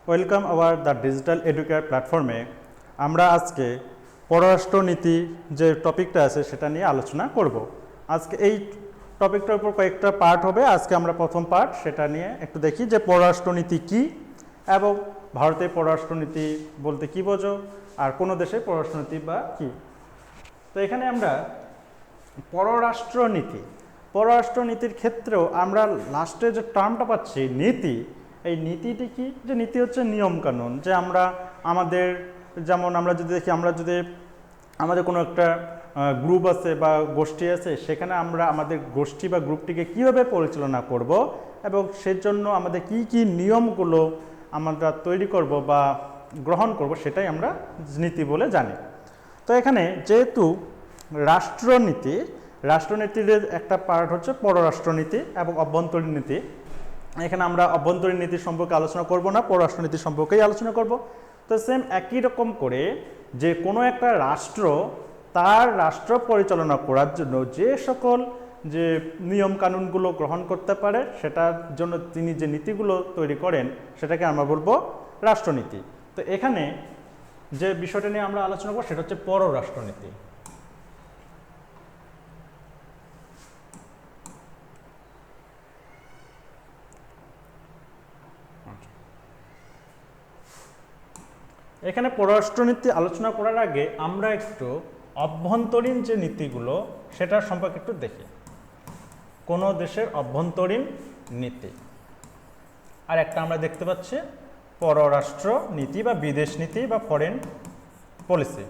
Welcome hour the digital educare প্ল্যাটফর্মে আমরা আজকে পররাষ্ট্রনীতি যে টপিকটা আছে সেটা নিয়ে আলোচনা করব। আজকে এই টপিকটার উপর কয়েকটা পার্ট হবে। আজকে আমরা প্রথম পার্ট সেটা নিয়ে একটু দেখি যে পররাষ্ট্রনীতি কী এবং ভারতের পররাষ্ট্রনীতি বলতে কী বোঝো আর কোনো দেশের পররাষ্ট্রনীতি বা কী। তো এখানে আমরা পররাষ্ট্রনীতির ক্ষেত্রেও আমরা লাস্টে যে টার্মটা পাচ্ছি নীতি, এই নীতিটি কি? যে নীতি হচ্ছে নিয়মকানুন, যে আমরা আমাদের যেমন আমরা যদি দেখি, আমরা যদি আমাদের কোনো একটা গ্রুপ আছে বা গোষ্ঠী আছে, সেখানে আমরা আমাদের গোষ্ঠী বা গ্রুপটিকে কীভাবে পরিচালনা করব এবং সেজন্য আমাদের কি কি নিয়মগুলো আমরা তৈরি করব বা গ্রহণ করব, সেটাই আমরা নীতি বলে জানি। তো এখানে যেহেতু রাষ্ট্রনীতির একটা পার্ট হচ্ছে পররাষ্ট্রনীতি এবং অভ্যন্তরীণ নীতি। এখানে আমরা অভ্যন্তরীণ নীতি সম্পর্কে আলোচনা করব না, পররাষ্ট্রনীতি সম্পর্কেই আলোচনা করব। তো সেম একই রকম করে যে কোনো একটা রাষ্ট্র তার রাষ্ট্র পরিচালনা করার জন্য যে সকল যে নিয়ম কানুনগুলো গ্রহণ করতে পারে, সেটার জন্য তিনি যে নীতিগুলো তৈরি করেন সেটাকে আমরা বলবো রাষ্ট্রনীতি। তো এখানে যে বিষয়টা নিয়ে আমরা আলোচনা করব সেটা হচ্ছে পররাষ্ট্রনীতি। এখানে পররাষ্ট্রনীতি আলোচনা করার আগে আমরা একটু অভ্যন্তরীণ যে নীতিগুলো সেটার সম্পর্কে একটু দেখি। কোনো দেশের অভ্যন্তরীণ নীতি আর একটা আমরা দেখতে পাচ্ছি পররাষ্ট্র নীতি বা বিদেশ নীতি বা ফরেন পলিসি।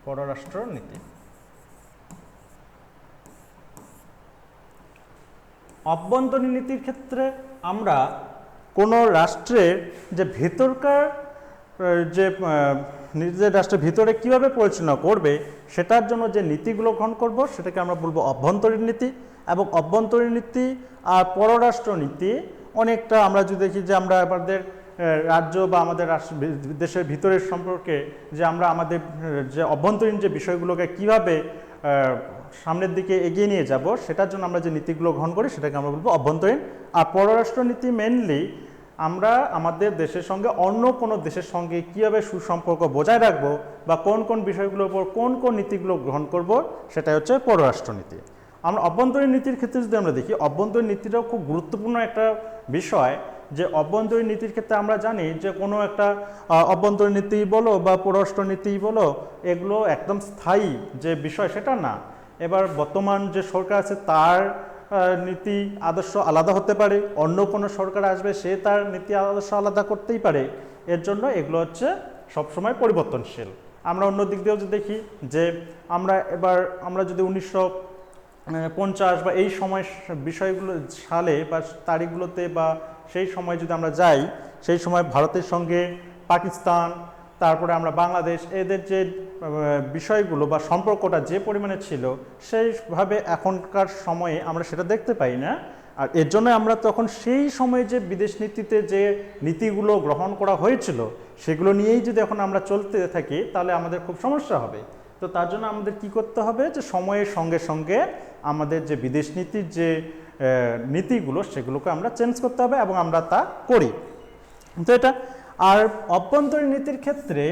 পররাষ্ট্র নীতি, অভ্যন্তরীণ নীতির ক্ষেত্রে আমরা কোনো রাষ্ট্রের যে ভেতরকার যে নিজের রাষ্ট্রের ভিতরে কীভাবে পরিচালনা করবে সেটার জন্য যে নীতিগুলো গ্রহণ করব সেটাকে আমরা বলবো অভ্যন্তরীণ নীতি। এবং অভ্যন্তরীণ নীতি আর পররাষ্ট্র নীতি অনেকটা আমরা যদি দেখি যে আমরা আমাদের রাজ্য বা আমাদের দেশের ভিতরের সম্পর্কে যে আমরা আমাদের যে অভ্যন্তরীণ যে বিষয়গুলোকে কীভাবে সামনের দিকে এগিয়ে নিয়ে যাব সেটার জন্য আমরা যে নীতিগুলো গ্রহণ করি সেটাকে আমরা বলবো অভ্যন্তরীণ। আর পররাষ্ট্র নীতি মেনলি আমরা আমাদের দেশের সঙ্গে অন্য কোনো দেশের সঙ্গে কীভাবে সুসম্পর্ক বজায় রাখবো বা কোন কোন বিষয়গুলোর উপর কোন কোন নীতিগুলো গ্রহণ করব সেটাই হচ্ছে পররাষ্ট্রনীতি। আমরা অভ্যন্তরীণ নীতির ক্ষেত্রে যদি আমরা দেখি, অভ্যন্তরীণ নীতিটাও খুব গুরুত্বপূর্ণ একটা বিষয়। যে অভ্যন্তরীণ নীতির ক্ষেত্রে আমরা জানি যে কোনো একটা অভ্যন্তরীণ নীতি বলো বা পররাষ্ট্রনীতি বলো, এগুলো একদম স্থায়ী যে বিষয় সেটা না। এবার বর্তমান যে সরকার আছে তার নীতি আদর্শ আলাদা হতে পারে, অন্য কোনো সরকার আসবে সে তার নীতি আদর্শ আলাদা করতেই পারে। এর জন্য এগুলো হচ্ছে সবসময় পরিবর্তনশীল। আমরা অন্য দিক দিয়েও যদি দেখি যে আমরা যদি 1950 বা এই সময় বিষয়গুলো সালে বা তারিখগুলোতে বা সেই সময় যদি আমরা যাই, সেই সময় ভারতের সঙ্গে পাকিস্তান, তারপরে আমরা বাংলাদেশ, এদের যে বিষয়গুলো বা সম্পর্কটা যে পরিমাণে ছিল সেইভাবে এখনকার সময়ে আমরা সেটা দেখতে পাই না। আর এর জন্য আমরা তখন সেই সময়ে যে বিদেশ নীতিতে যে নীতিগুলো গ্রহণ করা হয়েছিল সেগুলো নিয়েই যদি এখন আমরা চলতে থাকি তাহলে আমাদের খুব সমস্যা হবে। তো তার জন্য আমাদের কি করতে হবে যে সময়ের সঙ্গে সঙ্গে আমাদের যে বিদেশ নীতির যে নীতিগুলো সেগুলোকে আমরা চেঞ্জ করতে হবে এবং আমরা তা করি। তো এটা আর অভ্যন্তরীণ নীতির ক্ষেত্রে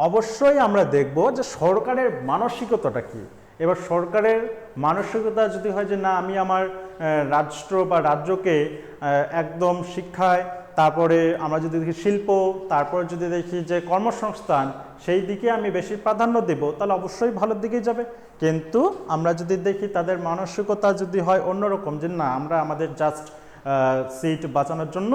অবশ্যই আমরা দেখব যে সরকারের মানসিকতাটা কী। এবার সরকারের মানসিকতা যদি হয় যে না, আমি আমার রাষ্ট্র বা রাজ্যকে একদম শিক্ষায়, তারপরে আমরা যদি দেখি শিল্প, তারপরে যদি দেখি যে কর্মসংস্থান, সেই দিকে আমি বেশি প্রাধান্য দেব, তাহলে অবশ্যই ভালোর দিকেই যাবে। কিন্তু আমরা যদি দেখি তাদের মানসিকতা যদি হয় অন্যরকম, যে না আমরা আমাদের জাস্ট সিট বাঁচানোর জন্য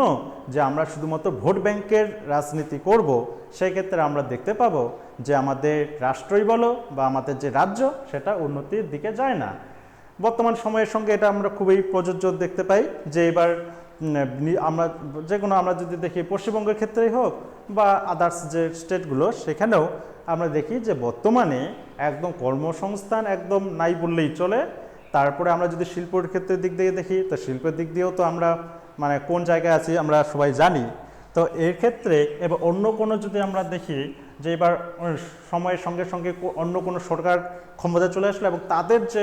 যে আমরা শুধুমাত্র ভোট ব্যাংকের রাজনীতি করব, সেই ক্ষেত্রে আমরা দেখতে পাবো যে আমাদের রাষ্ট্রই বলো বা আমাদের যে রাজ্য সেটা উন্নতির দিকে যায় না। বর্তমান সময়ের সঙ্গে এটা আমরা খুবই প্রযোজ্য দেখতে পাই যে এবার আমরা যদি দেখি পশ্চিমবঙ্গের ক্ষেত্রেই হোক বা আদার্স যে স্টেটগুলো, সেখানেও আমরা দেখি যে বর্তমানে একদম কর্মসংস্থান একদম নাই বললেই চলে। তারপরে আমরা যদি শিল্পের ক্ষেত্রের দিক দিয়ে দেখি, তো শিল্পের দিক দিয়েও তো আমরা কোন জায়গায় আছি আমরা সবাই জানি। তো এর ক্ষেত্রে এবার অন্য কোনো যদি আমরা দেখি যে এবার সময়ের সঙ্গে সঙ্গে অন্য কোনো সরকার ক্ষমতায় চলে আসলো এবং তাদের যে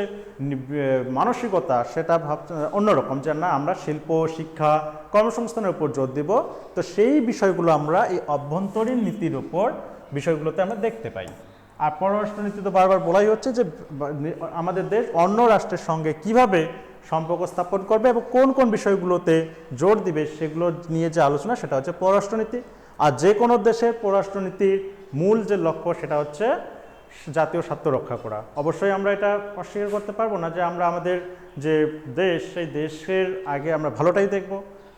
মানসিকতা সেটা অন্যরকম, যে না আমরা শিল্প, শিক্ষা, কর্মসংস্থানের উপর জোর দিব। তো সেই বিষয়গুলো আমরা এই অভ্যন্তরীণ নীতির উপর বিষয়গুলোতে আমরা দেখতে পাই। আর পররাষ্ট্রনীতি তো বারবার বলাই হচ্ছে যে আমাদের দেশ অন্য রাষ্ট্রের সঙ্গে কিভাবে সম্পর্ক স্থাপন করবে এবং কোন কোন বিষয়গুলোতে জোর দিবে সেগুলো নিয়ে যে আলোচনা, সেটা হচ্ছে পররাষ্ট্রনীতি। আর যে কোনো দেশের পররাষ্ট্রনীতির মূল যে লক্ষ্য সেটা হচ্ছে জাতীয় স্বার্থ রক্ষা করা। অবশ্যই আমরা এটা অস্বীকার করতে পারবো না যে আমরা আমাদের যে দেশ সেই দেশের আগে আমরা ভালোটাই দেখব,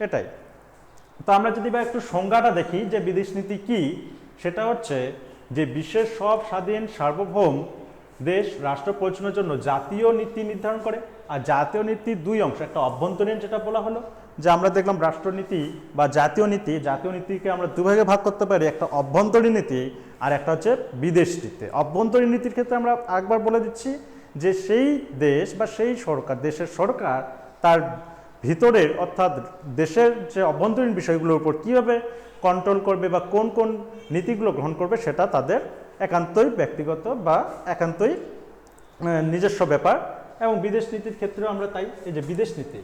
এটাই। তো আমরা যদি বা একটু সংজ্ঞাটা দেখি যে বিদেশ নীতি কী, সেটা হচ্ছে যে বিশ্বের সব স্বাধীন সার্বভৌম দেশ রাষ্ট্র পরিচালনার জন্য জাতীয় নীতি নির্ধারণ করে। আর জাতীয় নীতির দুই অংশ, একটা অভ্যন্তরীণ যেটা বলা হলো যে আমরা দেখলাম রাষ্ট্রনীতি বা জাতীয় নীতি, জাতীয় নীতিকে আমরা দুভাগে ভাগ করতে পারি, একটা অভ্যন্তরীণ নীতি আর একটা হচ্ছে বিদেশ নীতি। অভ্যন্তরীণ নীতির ক্ষেত্রে আমরা একবার বলে দিচ্ছি যে সেই দেশ বা সেই সরকার, দেশের সরকার তার ভিতরের অর্থাৎ দেশের যে অভ্যন্তরীণ বিষয়গুলোর উপর কীভাবে কন্ট্রোল করবে বা কোন কোন নীতিগুলো গ্রহণ করবে সেটা তাদের একান্তই ব্যক্তিগত বা একান্তই নিজস্ব ব্যাপার। এবং বিদেশ নীতির ক্ষেত্রেও আমরা তাই, এই যে বিদেশ নীতি,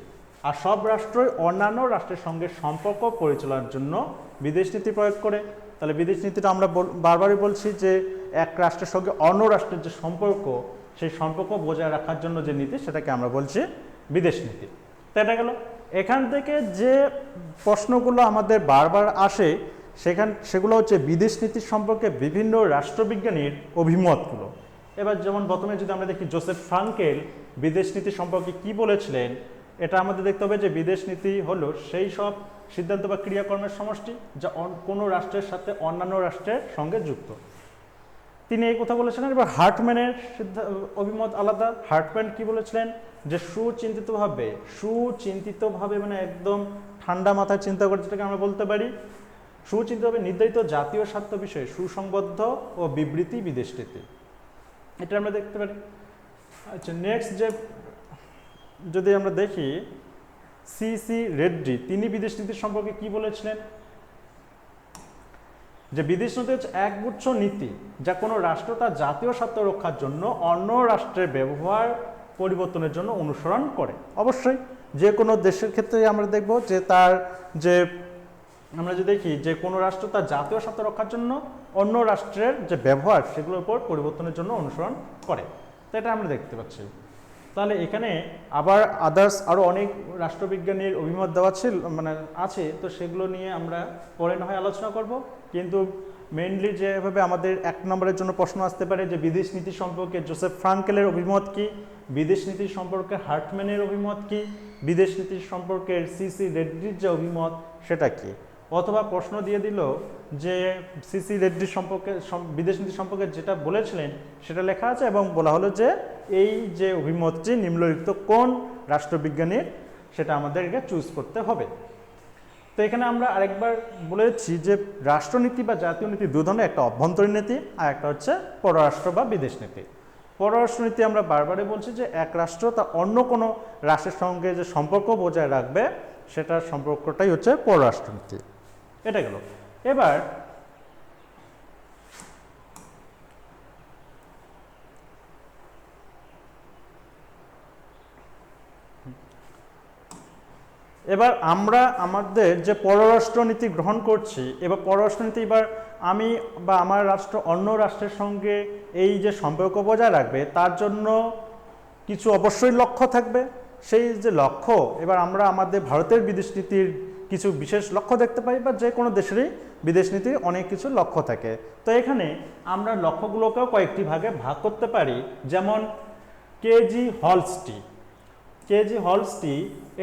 আর সব রাষ্ট্রই অন্যান্য রাষ্ট্রের সঙ্গে সম্পর্ক পরিচালনার জন্য বিদেশ নীতি প্রয়োগ করে। তাহলে বিদেশ নীতিটা আমরা বারবারই বলছি যে এক রাষ্ট্রের সঙ্গে অন্য রাষ্ট্রের যে সম্পর্ক, সেই সম্পর্ক বজায় রাখার জন্য যে নীতি সেটাকে আমরা বলছি বিদেশ নীতি। তো এটা গেল। এখান থেকে যে প্রশ্নগুলো আমাদের বারবার আসে সেগুলো হচ্ছে বিদেশ নীতির সম্পর্কে বিভিন্ন রাষ্ট্রবিজ্ঞানীর অভিমতগুলো। এবার যেমন প্রথমে যদি আমরা দেখি জোসেফ ফ্রাঙ্কেল বিদেশ নীতি সম্পর্কে কি বলেছিলেন, এটা আমাদের দেখতে হবে যে বিদেশ নীতি হলো সেই সব সিদ্ধান্ত বা ক্রিয়াকর্মের সমষ্টি যা কোনো রাষ্ট্রের সাথে অন্যান্য রাষ্ট্রের সঙ্গে যুক্ত। তিনি এই কথা বলেছিলেন। এবার হার্টম্যানের অভিমত আলাদা। হার্টম্যান কি বলেছিলেন যে সুচিন্তিতভাবে মানে একদম ঠান্ডা মাথায় চিন্তা করে, যেটাকে আমরা বলতে পারি সুচিন্তিতভাবে নির্ধারিত জাতীয় স্বার্থ বিষয়ে সুসংবদ্ধ ও বিবৃতি বিদেশ নীতি, এটা আমরা দেখতে পারি। আচ্ছা, নেক্সট যে যদি আমরা দেখি সি রেড্ডি, তিনি বিদেশ নীতির সম্পর্কে কি বলেছিলেন যে বিদেশ নীতি হচ্ছে একগুচ্ছ নীতি যা কোনো রাষ্ট্র তার জাতীয় স্বার্থ রক্ষার জন্য অন্য রাষ্ট্রের ব্যবহার পরিবর্তনের জন্য অনুসরণ করে। অবশ্যই যে কোনো দেশের ক্ষেত্রে আমরা দেখব যে তার যে আমরা যদি দেখি যে কোনো রাষ্ট্র তার জাতীয় স্বার্থ রক্ষার জন্য অন্য রাষ্ট্রের যে ব্যবহার সেগুলোর উপর পরিবর্তনের জন্য অনুসরণ করে, তো এটা আমরা দেখতে পাচ্ছি। তাহলে এখানে আবার আদার্স আরও অনেক রাষ্ট্রবিজ্ঞানীর অভিমত দেওয়া আছে, তো সেগুলো নিয়ে আমরা পরে না হয় আলোচনা করব। কিন্তু মেইনলি যেভাবে আমাদের 1 নম্বরের জন্য প্রশ্ন আসতে পারে যে বিদেশ নীতি সম্পর্কে জোসেফ ফ্রাঙ্কেলের অভিমত কি, বিদেশ নীতির সম্পর্কে হার্টম্যানের অভিমত কি, বিদেশ নীতির সম্পর্কে সি রেড্ডির যে অভিমত সেটা কি, অথবা প্রশ্ন দিয়ে দিল যে সি রেড্ডির সম্পর্কে বিদেশ নীতি সম্পর্কে যেটা বলেছিলেন সেটা লেখা আছে এবং বলা হলো যে এই যে অভিমতটি নিম্নলিখিত কোন রাষ্ট্রবিজ্ঞানীর, সেটা আমাদেরকে চুজ করতে হবে। তো এখানে আমরা আরেকবার বলেছি যে রাষ্ট্রনীতি বা জাতীয় নীতি দু ধরনের, একটা অভ্যন্তরীণ নীতি আর একটা হচ্ছে পররাষ্ট্র বা বিদেশ নীতি। পররাষ্ট্রনীতি আমরা বারবারই বলছি যে এক রাষ্ট্র তার অন্য কোনো রাষ্ট্রের সঙ্গে যে সম্পর্ক বজায় রাখবে সেটার সম্পর্কটাই হচ্ছে পররাষ্ট্রনীতি। এটা গেল। এবার আমরা আমাদের যে পররাষ্ট্রনীতি গ্রহণ করছি, এবার পররাষ্ট্রনীতি এবার আমি বা আমার রাষ্ট্র অন্য রাষ্ট্রের সঙ্গে এই যে সম্পর্ক বজায় রাখবে তার জন্য কিছু অবশ্যই লক্ষ্য থাকবে। সেই যে লক্ষ্য, এবার আমরা আমাদের ভারতের বিদেশ নীতির কিছু বিশেষ লক্ষ্য দেখতে পাই বা যে কোনো দেশেরই বিদেশ নীতির অনেক কিছু লক্ষ্য থাকে। তো এখানে আমরা লক্ষ্যগুলোকেও কয়েকটি ভাগে ভাগ করতে পারি। যেমন কেজি হলস্টি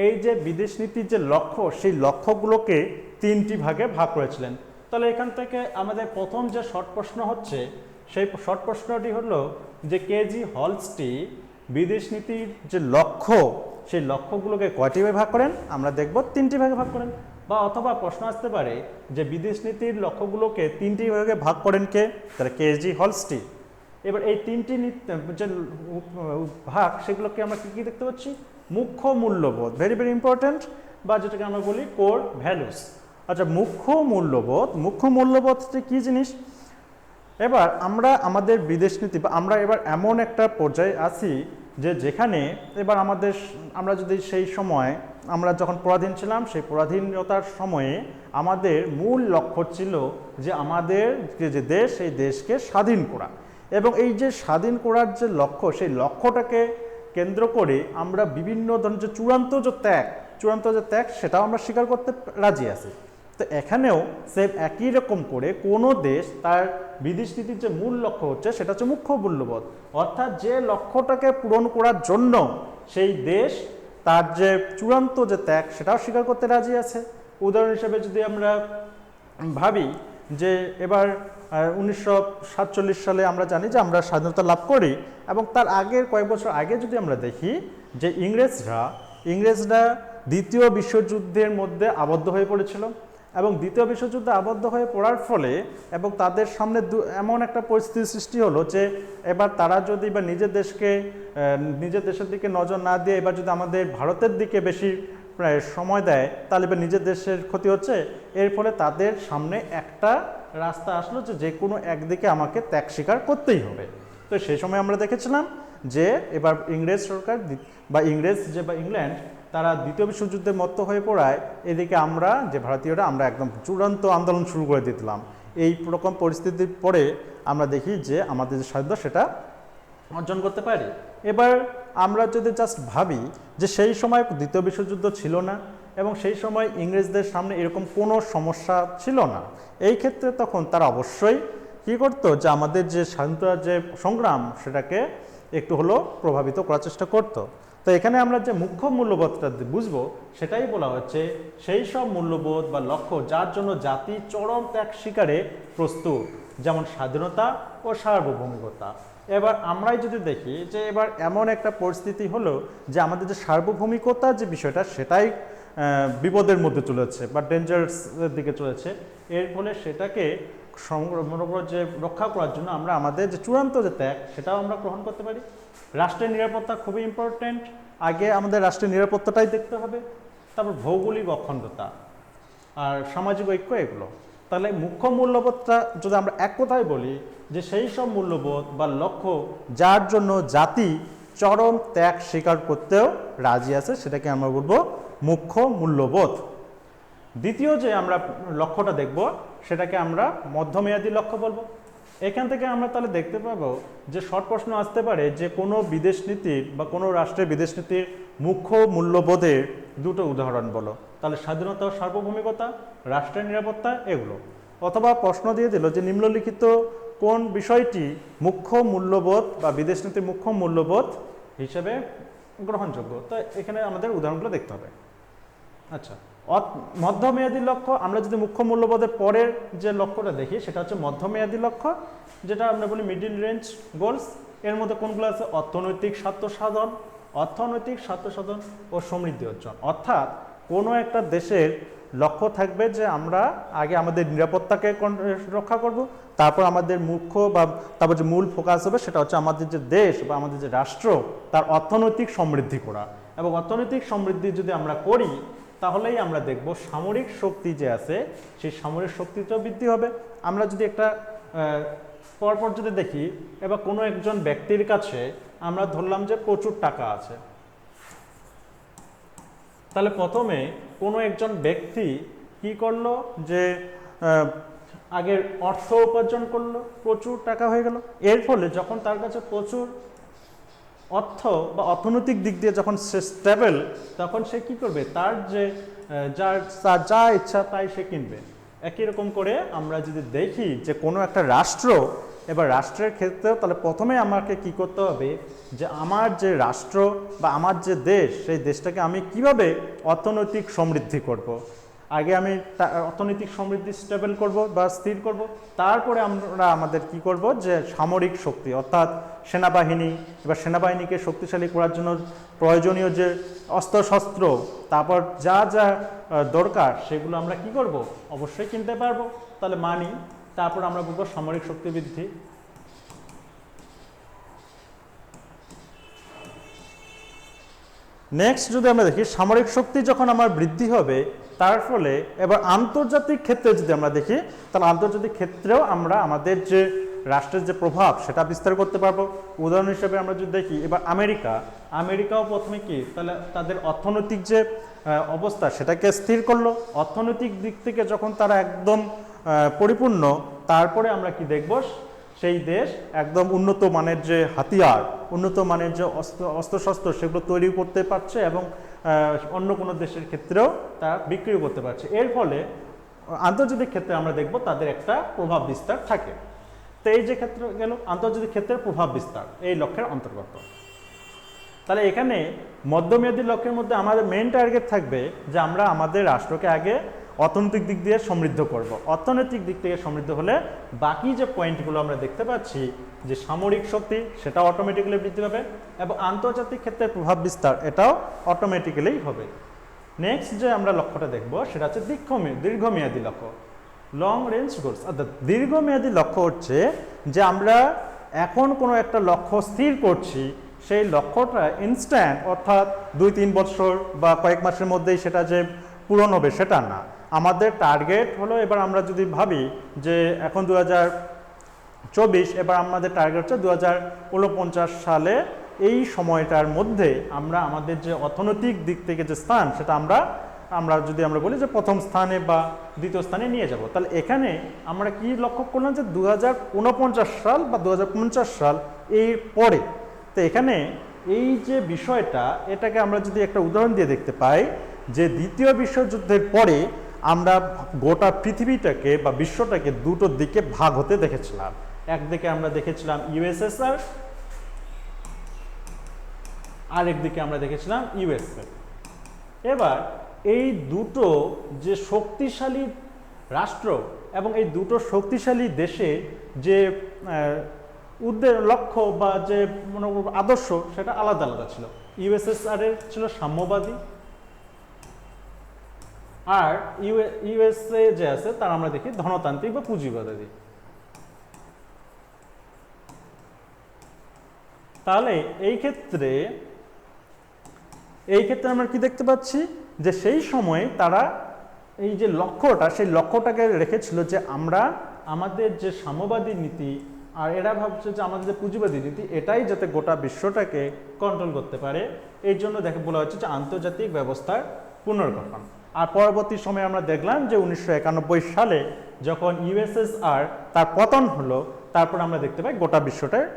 এই যে বিদেশ নীতির যে লক্ষ্য, সেই লক্ষ্যগুলোকে 3টি ভাগে ভাগ করেছিলেন। তাহলে এখান থেকে আমাদের প্রথম যে শর্ট প্রশ্ন হচ্ছে, সেই শর্ট প্রশ্নটি হলো যে কেজি হলস্টি বিদেশ নীতির যে লক্ষ্য, সেই লক্ষ্যগুলোকে কয়টি ভাগে ভাগ করেন? আমরা দেখব 3টি ভাগে ভাগ করেন। বা অথবা প্রশ্ন আসতে পারে যে বিদেশ নীতির লক্ষ্যগুলোকে 3টি ভাগে ভাগ করেন কে? তাহলে কেজি হলস্টি। এবার এই 3টি যে ভাগ, সেগুলোকে আমরা কি কি দেখতে পাচ্ছি? মুখ্য মূল্যবোধ, ভেরি ভেরি ইম্পর্টেন্ট, বা যেটাকে আমরা বলি কোর ভ্যালুস। আচ্ছা, মুখ্য মূল্যবোধ কি জিনিস? এবার আমরা আমাদের বিদেশ নীতি বা আমরা এবার এমন একটা পর্যায়ে আছি যে যেখানে এবার আমরা যদি সেই সময় আমরা যখন পরাধীন ছিলাম, সেই পরাধীনতার সময়ে আমাদের মূল লক্ষ্য ছিল যে আমাদের যে দেশ, সেই দেশকে স্বাধীন করা। এবং এই যে স্বাধীন করার যে লক্ষ্য, সেই লক্ষ্যটাকে কেন্দ্র করে আমরা বিভিন্ন ধরনের যে চূড়ান্ত যে ত্যাগ সেটাও আমরা স্বীকার করতে রাজি আছি। তো এখানেও সেম একই রকম করে কোনো দেশ তার বিদেশ নীতির যে মূল লক্ষ্য হচ্ছে সেটা হচ্ছে মুখ্য মূল্যবোধ, অর্থাৎ যে লক্ষ্যটাকে পূরণ করার জন্য সেই দেশ তার যে চূড়ান্ত যে ত্যাগ সেটাও স্বীকার করতে রাজি আছে। উদাহরণ হিসেবে যদি আমরা ভাবি যে এবার 1947 সালে আমরা জানি যে আমরা স্বাধীনতা লাভ করি, এবং তার আগের কয়েক বছর আগে যদি আমরা দেখি যে ইংরেজরা দ্বিতীয় বিশ্বযুদ্ধের মধ্যে আবদ্ধ হয়ে পড়েছিল, এবং দ্বিতীয় বিশ্বযুদ্ধে আবদ্ধ হয়ে পড়ার ফলে এবং তাদের সামনে এমন একটা পরিস্থিতির সৃষ্টি হলো যে এবার তারা যদি বা নিজের দেশের দিকে নজর না দিয়ে এবার যদি আমাদের ভারতের দিকে বেশি প্রায় সময় দেয়, তাহলে এবার নিজের দেশের ক্ষতি হচ্ছে। এর ফলে তাদের সামনে একটা রাস্তা আসলো যে কোনো একদিকে আমাকে ত্যাগ স্বীকার করতেই হবে। তো সেই সময় আমরা দেখেছিলাম যে এবার ইংরেজ সরকার বা ইংল্যান্ড তারা দ্বিতীয় বিশ্বযুদ্ধে মত্ত হয়ে পড়ায় এদিকে আমরা যে ভারতীয়রা আমরা একদম চূড়ান্ত আন্দোলন শুরু করে দিলাম। এই রকম পরিস্থিতির পরে আমরা দেখি যে আমাদের যে স্বাধীনতা সেটা অর্জন করতে পারি। এবার আমরা যদি জাস্ট ভাবি যে সেই সময় দ্বিতীয় বিশ্বযুদ্ধ ছিল না এবং সেই সময় ইংরেজদের সামনে এরকম কোনো সমস্যা ছিল না, এই ক্ষেত্রে তখন তারা অবশ্যই কী করতো যে আমাদের যে স্বাধীনতার যে সংগ্রাম সেটাকে একটু হলেও প্রভাবিত করার চেষ্টা করতো। তো এখানে আমরা যে মুখ্য মূল্যবোধটা বুঝবো সেটাই বলা হচ্ছে সেই সব মূল্যবোধ বা লক্ষ্য যার জন্য জাতি চরম ত্যাগ স্বীকারে প্রস্তুত, যেমন স্বাধীনতা ও সার্বভৌমিকতা। এবার আমরাই যদি দেখি যে এবার এমন একটা পরিস্থিতি হলো যে আমাদের যে সার্বভৌমিকতার যে বিষয়টা সেটাই বিপদের মধ্যে চলেছে বা ডেঞ্জারাসের দিকে চলেছে। এর ফলে সেটাকে যে রক্ষা করার জন্য আমরা আমাদের যে চূড়ান্ত যে ত্যাগ সেটাও আমরা গ্রহণ করতে পারি। রাষ্ট্রের নিরাপত্তা খুবই ইম্পর্টেন্ট, আগে আমাদের রাষ্ট্রের নিরাপত্তাটাই দেখতে হবে, তারপর ভৌগোলিক অখণ্ডতা আর সামাজিক ঐক্য এগুলো। তাহলে মুখ্য মূল্যবোধটা যদি আমরা এক কথায় বলি যে সেই সব মূল্যবোধ বা লক্ষ্য যার জন্য জাতি চরম ত্যাগ স্বীকার করতেও রাজি আছে সেটাকে আমরা বলবো মুখ্য মূল্যবোধ। দ্বিতীয় যে আমরা লক্ষ্যটা দেখব সেটাকে আমরা মধ্যমেয়াদী লক্ষ্য বলবো। এখান থেকে আমরা তাহলে দেখতে পাবো যে শর্ট প্রশ্ন আসতে পারে যে কোনো বিদেশ নীতির বা কোনো রাষ্ট্রের বিদেশ নীতির মুখ্য মূল্যবোধের দুটো উদাহরণ বলো। তাহলে স্বাধীনতা ও সার্বভৌমিকতা, রাষ্ট্রের নিরাপত্তা এগুলো। অথবা প্রশ্ন দিয়ে দিল যে নিম্নলিখিত কোন বিষয়টি মুখ্য মূল্যবোধ বা বিদেশ নীতির মুখ্য মূল্যবোধ হিসেবে গ্রহণযোগ্য। তো এখানে আমাদের উদাহরণগুলো দেখতে হবে। আচ্ছা, মধ্যমেয়াদী লক্ষ্য আমরা যদি মুখ্য মূল্যবোধের পরের যে লক্ষ্যটা দেখি সেটা হচ্ছে মধ্যমেয়াদী লক্ষ্য, যেটা আমরা বলি মিডিল রেঞ্জ গোলস। এর মধ্যে কোনগুলো আছে? অর্থনৈতিক স্বার্থ সাধন ও সমৃদ্ধি অর্জন। অর্থাৎ কোনো একটা দেশের লক্ষ্য থাকবে যে আমরা আগে আমাদের নিরাপত্তাকে রক্ষা করব, তারপর আমাদের তারপর যে মূল ফোকাস হবে সেটা হচ্ছে আমাদের যে দেশ বা আমাদের যে রাষ্ট্র তার অর্থনৈতিক সমৃদ্ধি করা। এবং অর্থনৈতিক সমৃদ্ধি যদি আমরা করি তাহলেই আমরা দেখব সামরিক শক্তি যে আছে সেই সামরিক শক্তিটাও বৃদ্ধি হবে। আমরা যদি একটা পরপর যদি দেখি, এবার কোনো একজন ব্যক্তির কাছে আমরা ধরলাম যে প্রচুর টাকা আছে, তাহলে প্রথমে কোনো একজন ব্যক্তি কি করলো যে আগের অর্থ উপার্জন করলো, প্রচুর টাকা হয়ে গেল। এর ফলে যখন তার কাছে প্রচুর অর্থ বা অর্থনৈতিক দিক দিয়ে যখন সে স্টেবল, তখন সে কি করবে? তার যা ইচ্ছা তাই সে কিনবে। একই রকম করে আমরা যদি দেখি যে কোনো একটা রাষ্ট্র, এবার রাষ্ট্রের ক্ষেত্রেও তাহলে প্রথমে আমাকে কি করতে হবে যে আমার যে রাষ্ট্র বা আমার যে দেশ, সেই দেশটাকে আমি কিভাবে অর্থনৈতিক সমৃদ্ধি করব। আগে আমি অর্থনৈতিক সমৃদ্ধি স্টেবল করব বা স্থির করব, তারপরে আমরা আমাদের কি করব যে সামরিক শক্তি অর্থাৎ সেনাবাহিনীকে শক্তিশালী করার জন্য প্রয়োজনীয় যে অস্ত্রশস্ত্র, তারপর যা যা দরকার সেগুলো আমরা কি করব? অবশ্যই কিনতে পারবো। তাহলে মানি, তারপর আমরা বলবো সামরিক শক্তি বৃদ্ধি। নেক্সট যদি আমরা দেখি সামরিক শক্তি যখন আমার বৃদ্ধি হবে তার ফলে এবার আন্তর্জাতিক ক্ষেত্রে যদি আমরা দেখি তাহলে আন্তর্জাতিক ক্ষেত্রেও আমরা আমাদের যে রাষ্ট্রের যে প্রভাব সেটা বিস্তার করতে পারবো। উদাহরণ হিসেবে আমরা যদি দেখি এবার আমেরিকাও প্রথমে কি তাহলে তাদের অর্থনৈতিক যে অবস্থা সেটাকে স্থির করলো। অর্থনৈতিক দিক থেকে যখন তারা একদম পরিপূর্ণ, তারপরে আমরা কি দেখব সেই দেশ একদম উন্নত মানের যে হাতিয়ার, উন্নত মানের যে অস্ত্রশস্ত্র সেগুলো তৈরি করতে পারছে এবং অন্য কোনো দেশের ক্ষেত্রেও তারা বিক্রি করতে পারছে। এর ফলে আন্তর্জাতিক ক্ষেত্রে আমরা দেখব তাদের একটা প্রভাব বিস্তার থাকে। তো এই যে ক্ষেত্র গেল আন্তর্জাতিক ক্ষেত্রের প্রভাব বিস্তার এই লক্ষ্যের অন্তর্গত। তাহলে এখানে মধ্যমেয়াদী লক্ষ্যের মধ্যে আমাদের মেইন টার্গেট থাকবে যে আমরা আমাদের রাষ্ট্রকে আগে অর্থনৈতিক দিক দিয়ে সমৃদ্ধ করব। অর্থনৈতিক দিক থেকে সমৃদ্ধ হলে বাকি যে পয়েন্টগুলো আমরা দেখতে পাচ্ছি যে সামরিক শক্তি সেটা অটোমেটিক্যালি বৃদ্ধি পাবে এবং আন্তর্জাতিক ক্ষেত্রে প্রভাব বিস্তার এটাও অটোমেটিক্যালি হবে। নেক্সট যে আমরা লক্ষ্যটা দেখব সেটা হচ্ছে দীর্ঘমেয়াদী লক্ষ্য, লং রেঞ্জ গোলস। অর্থাৎ দীর্ঘমেয়াদী লক্ষ্য হচ্ছে যে আমরা এখন কোনো একটা লক্ষ্য স্থির করছি, সেই লক্ষ্যটা ইনস্ট্যান্ট অর্থাৎ 2-3 বছর বা কয়েক মাসের মধ্যেই সেটা যে পূরণ হবে সেটা না। আমাদের টার্গেট হলো, এবার আমরা যদি ভাবি যে এখন 2024, এবার আমাদের টার্গেট হচ্ছে 2049 সালে এই সময়টার মধ্যে আমরা আমাদের যে অর্থনৈতিক দিক থেকে যে স্থান সেটা আমরা যদি আমরা বলি যে প্রথম স্থানে বা দ্বিতীয় স্থানে নিয়ে যাব। তাহলে এখানে আমরা কি লক্ষ্য করলাম যে 2049 সাল বা 2050 সাল এর পরে। তো এখানে এই যে বিষয়টা এটাকে আমরা যদি একটা উদাহরণ দিয়ে দেখতে পাই যে দ্বিতীয় বিশ্বযুদ্ধের পরে আমরা গোটা পৃথিবীটাকে বা বিশ্বটাকে দুটো দিকে ভাগ হতে দেখেছিলাম। একদিকে আমরা দেখেছিলাম ইউএসএসআর, আরেকদিকে আমরা দেখেছিলাম ইউএসএ। এবার এই দুটো যে শক্তিশালী রাষ্ট্র এবং এই দুটো শক্তিশালী দেশে যে লক্ষ্য বা যে আদর্শ সেটা আলাদা আলাদা ছিল। ইউএসএসআর এর ছিল সাম্যবাদী, আর ইউএসএ যে আছে তার আমরা দেখি ধনতান্ত্রিক বা পুঁজিবাদী। তাহলে এই ক্ষেত্রে আমরা কি দেখতে পাচ্ছি যে সেই সময় তারা এই যে লক্ষ্যটা সেই লক্ষ্যটাকে রেখেছিল যে আমরা আমাদের যে সাম্যবাদী নীতি আর এরা ভাবছে যে আমাদের যে পুঁজিবাদী নীতি এটাই যাতে গোটা বিশ্বটাকে কন্ট্রোল করতে পারে। এই জন্য বলা হচ্ছে যে আন্তর্জাতিক ব্যবস্থার পুনর্গঠন। আর পরবর্তী সময়ে আমরা দেখলাম যে 1991 সালে যখন ইউএসএসআর তার পতন হলো, তারপর আমরা দেখতে পাই গোটা বিশ্বটায়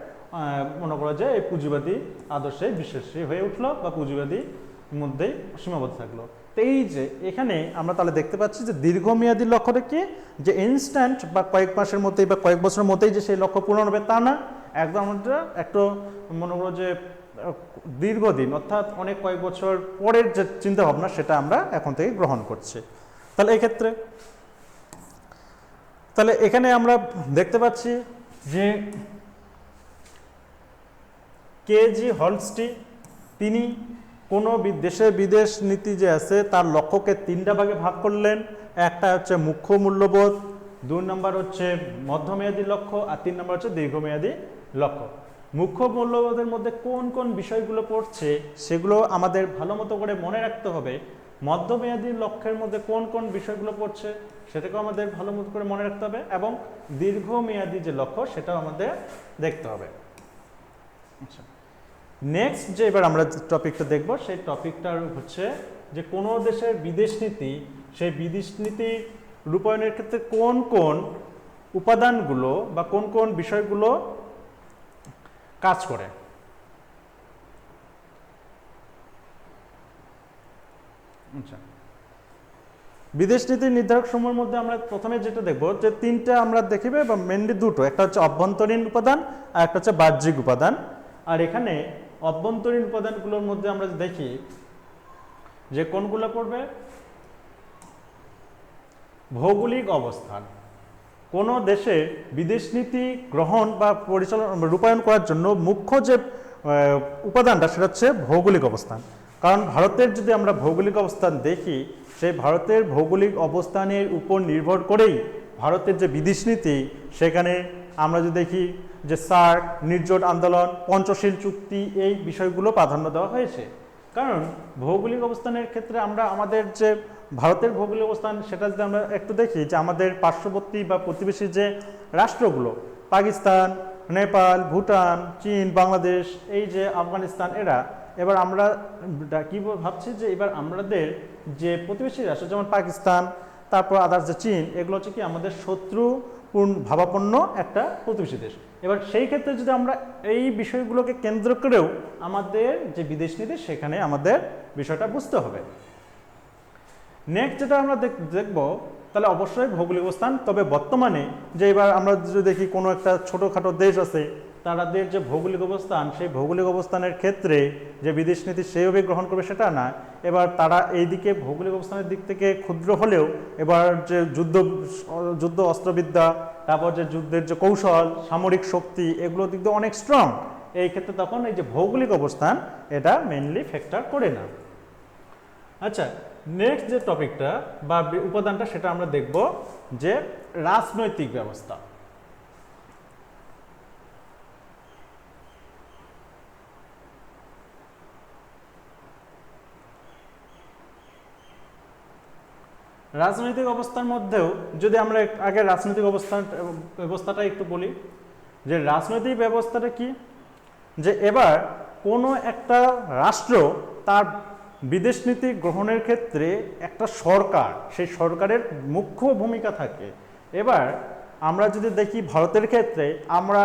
মনে করা যায় এই পুঁজিবাদী আদর্শে বিশ্বাসী হয়ে উঠলো বা পুঁজিবাদী মধ্যেই সীমাবদ্ধ থাকলো। তো এই যে এখানে আমরা তাহলে দেখতে পাচ্ছি যে দীর্ঘমেয়াদী লক্ষ্যটা কি যে ইনস্ট্যান্ট বা কয়েক মাসের মধ্যেই বা কয়েক বছরের মধ্যেই যে সেই লক্ষ্য পূরণ হবে তা না, একদম আমরা একটু মনে করো যে দীর্ঘদিন অর্থাৎ অনেক কয়েক বছর পরের যে চিন্তা ভাবনা সেটা আমরা এখন থেকে গ্রহণ করছি। তাহলে এক্ষেত্রে এখানে আমরা দেখতে পাচ্ছি যে কেজি হলস্টি তিনি কোনো দেশে বিদেশ নীতি যে আছে তার লক্ষ্যকে 3টা ভাগে ভাগ করলেন। একটা হচ্ছে মুখ্য মূল্যবোধ, 2 নম্বর হচ্ছে মধ্যমেয়াদী লক্ষ্য, আর 3 নম্বর হচ্ছে দীর্ঘমেয়াদী লক্ষ্য। মুখ্য মূল্যবোধের মধ্যে কোন কোন বিষয়গুলো পড়ছে সেগুলো আমাদের ভালো মতো করে মনে রাখতে হবে। মধ্যমেয়াদী লক্ষ্যের মধ্যে কোন কোন বিষয়গুলো পড়ছে সেটাকেও আমাদের ভালো মতো করে মনে রাখতে হবে এবং দীর্ঘমেয়াদী যে লক্ষ্য সেটাও আমাদের দেখতে হবে। আচ্ছা, নেক্সট যে এবার আমরা টপিকটা দেখব সেই টপিকটা হচ্ছে যে কোনো দেশের বিদেশ নীতি, সেই বিদেশ নীতি রূপায়ণের ক্ষেত্রে কোন কোন উপাদানগুলো বা কোন কোন বিষয়গুলো কাজ করে। আচ্ছা, বিদেশ নীতির নির্ধারক সমূহের মধ্যে আমরা প্রথমে যেটা দেখব যে 3টা আমরা দেখিবে বা মেনলি 2টো, একটা হচ্ছে অভ্যন্তরীণ উপাদান আর একটা হচ্ছে বাহ্যিক উপাদান। আর এখানে অভ্যন্তরীণ উপাদানগুলোর মধ্যে আমরা দেখি যে কোনগুলো পড়বে ভৌগোলিক অবস্থান। কোনো দেশে বিদেশ নীতি গ্রহণ বা পরিচালনা রূপায়ণ করার জন্য মুখ্য যে উপাদানটা সেটা হচ্ছে ভৌগোলিক অবস্থান। কারণ ভারতের যদি আমরা ভৌগোলিক অবস্থান দেখি, সেই ভারতের ভৌগোলিক অবস্থানের উপর নির্ভর করেই ভারতের যে বিদেশ নীতি সেখানে আমরা যদি দেখি যে সার্ক, নির্জোট আন্দোলন, পঞ্চশীল চুক্তি এই বিষয়গুলো প্রাধান্য দেওয়া হয়েছে। কারণ ভৌগোলিক অবস্থানের ক্ষেত্রে আমরা আমাদের যে ভারতের ভৌগোলিক অবস্থান সেটা যদি আমরা একটু দেখি যে আমাদের পার্শ্ববর্তী বা প্রতিবেশী যে রাষ্ট্রগুলো পাকিস্তান, নেপাল, ভুটান, চীন, বাংলাদেশ, এই যে আফগানিস্তান, এরা এবার আমরা কি ভাবছি যে এবার আমাদের যে প্রতিবেশী রাষ্ট্র যেমন পাকিস্তান, তারপর আদার্স যে চীন, এগুলো হচ্ছে কি আমাদের শত্রুপূর্ণ ভাবাপন্ন একটা প্রতিবেশী দেশ। এবার সেই ক্ষেত্রে যদি আমরা এই বিষয়গুলোকে কেন্দ্র করেও আমাদের যে বিদেশ নীতি সেখানে আমাদের বিষয়টা বুঝতে হবে। নেক্সট যেটা আমরা দেখব তাহলে অবশ্যই ভৌগোলিক অবস্থান। তবে বর্তমানে যে এবার আমরা যদি দেখি কোনো একটা ছোটোখাটো দেশ আছে, তাদের যে ভৌগোলিক অবস্থান, সেই ভৌগোলিক অবস্থানের ক্ষেত্রে যে বিদেশ নীতি সেইভাবে গ্রহণ করবে সেটা না। এবার তারা এইদিকে ভৌগোলিক অবস্থানের দিক থেকে ক্ষুদ্র হলেও এবার যে যুদ্ধ অস্ত্রবিদ্যা, তারপর যে যুদ্ধের যে কৌশল, সামরিক শক্তি, এগুলোর দিক দিয়ে অনেক স্ট্রং। এই ক্ষেত্রে তখন এই যে ভৌগোলিক অবস্থান এটা মেইনলি ফ্যাক্টর করে না। আচ্ছা, নেক্সট যে টপিকটা বা উপাদানটা সেটা আমরা দেখব যে রাজনৈতিক ব্যবস্থা। রাজনৈতিক অবস্থার মধ্যেও যদি আমরা আগে রাজনৈতিক ব্যবস্থাটা একটু বলি যে রাজনৈতিক ব্যবস্থাটা কি, যে এবার কোনো একটা রাষ্ট্র তার বিদেশ নীতি গ্রহণের ক্ষেত্রে একটা সরকার, সেই সরকারের মুখ্য ভূমিকা থাকে। এবার আমরা যদি দেখি ভারতের ক্ষেত্রে, আমরা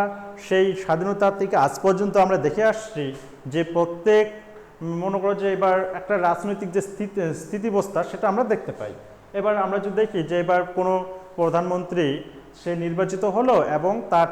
সেই স্বাধীনতা থেকে আজ পর্যন্ত আমরা দেখে আসছি যে প্রত্যেক মনে করো যে এবার একটা রাজনৈতিক যে স্থিতিবস্থা সেটা আমরা দেখতে পাই। এবার আমরা যদি দেখি যে এবার কোনো প্রধানমন্ত্রী সে নির্বাচিত হলো এবং তার